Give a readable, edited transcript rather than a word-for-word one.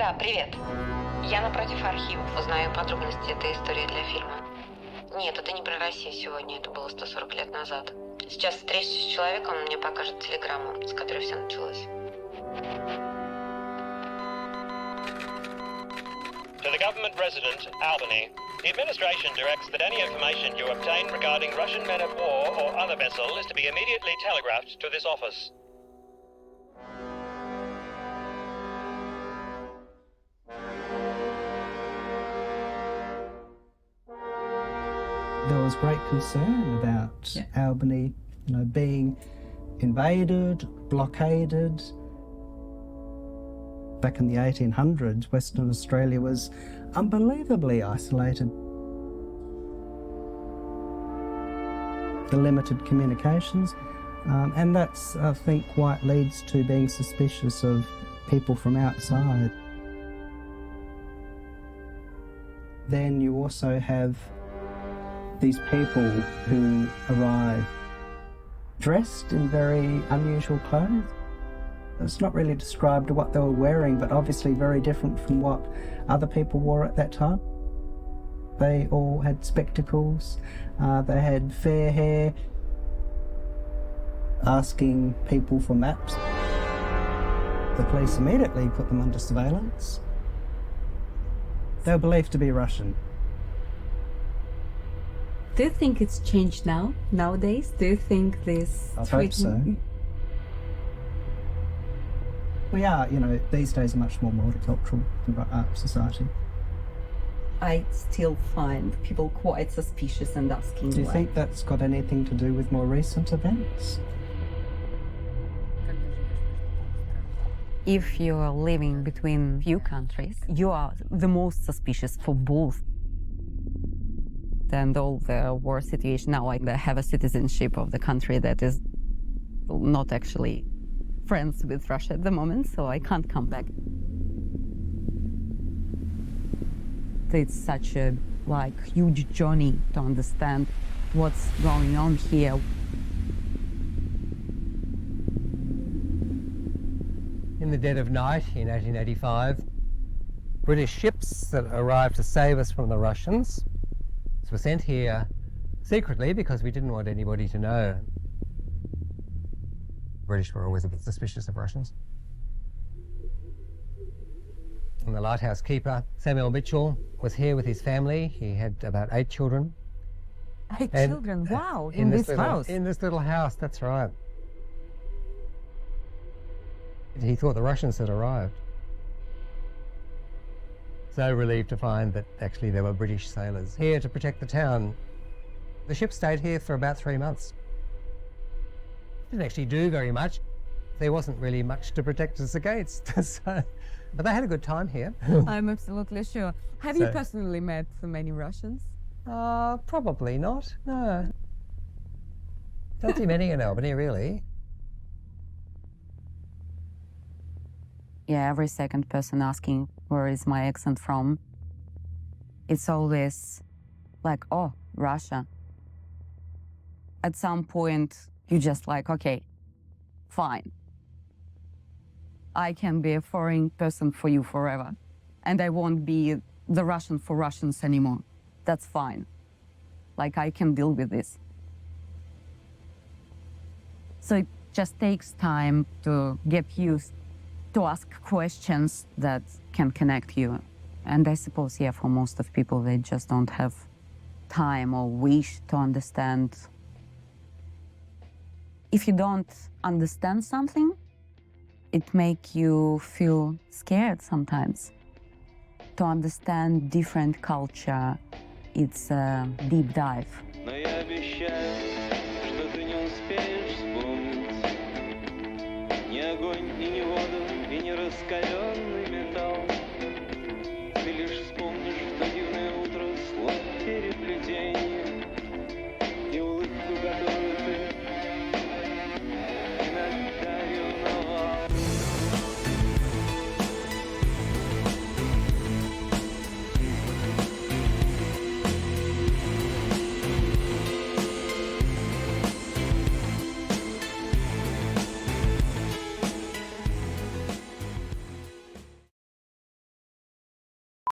Да, привет. Я напротив архива. Узнаю подробности этой истории для фильма. Нет, это не про Россию сегодня, это было 140 лет назад. Сейчас встречусь с человеком, он мне покажет телеграмму, с которой все началось. To the government resident, Albany, the administration directs that any information you obtain regarding Russian men of war or other vessel is to be immediately telegraphed to this office. There was great concern about Albany, being invaded, blockaded. Back in the 1800s, Western Australia was unbelievably isolated. The limited communications, and that's, I think, what leads to being suspicious of people from outside. Then you also have these people who arrive dressed in very unusual clothes. It's not really described what they were wearing, but obviously very different from what other people wore at that time. They all had spectacles, they had fair hair, asking people for maps. The police immediately put them under surveillance. They were believed to be Russian. Do you think it's changed nowadays? Do you think this... I hope so. We are, these days a much more multicultural society. I still find people quite suspicious and asking Do you why. think that's got anything to do with more recent events? If you are living between few countries, you are the most suspicious for both. And all the war situation now, I have a citizenship of the country that is not actually friends with Russia at the moment, so I can't come back. It's such a huge journey to understand what's going on here. In the dead of night in 1885, British ships that arrived to save us from the Russians were sent here secretly because we didn't want anybody to know. British were always a bit suspicious of Russians. And the lighthouse keeper, Samuel Mitchell, was here with his family. He had about 8 children. 8 children, wow, in this house. In this little house, that's right. He thought the Russians had arrived. So relieved to find that actually there were British sailors here to protect the town. The ship stayed here for about 3 months. Didn't actually do very much. There wasn't really much to protect us against. But they had a good time here. I'm absolutely sure. Have you personally met many Russians? Probably not, no. Don't see many in Albany, really. Yeah, every second person asking where is my accent from, it's always like, oh, Russia. At some point, you just okay, fine. I can be a foreign person for you forever, and I won't be the Russian for Russians anymore. That's fine. I can deal with this. So it just takes time to get used to ask questions that can connect you. And I suppose, for most of people, they just don't have time or wish to understand. If you don't understand something, it makes you feel scared sometimes. To understand different culture, it's a deep dive. Но я обещаю, что ты не успеешь вспомнить ни огонь, и ни воду, и ни раскаленный металл.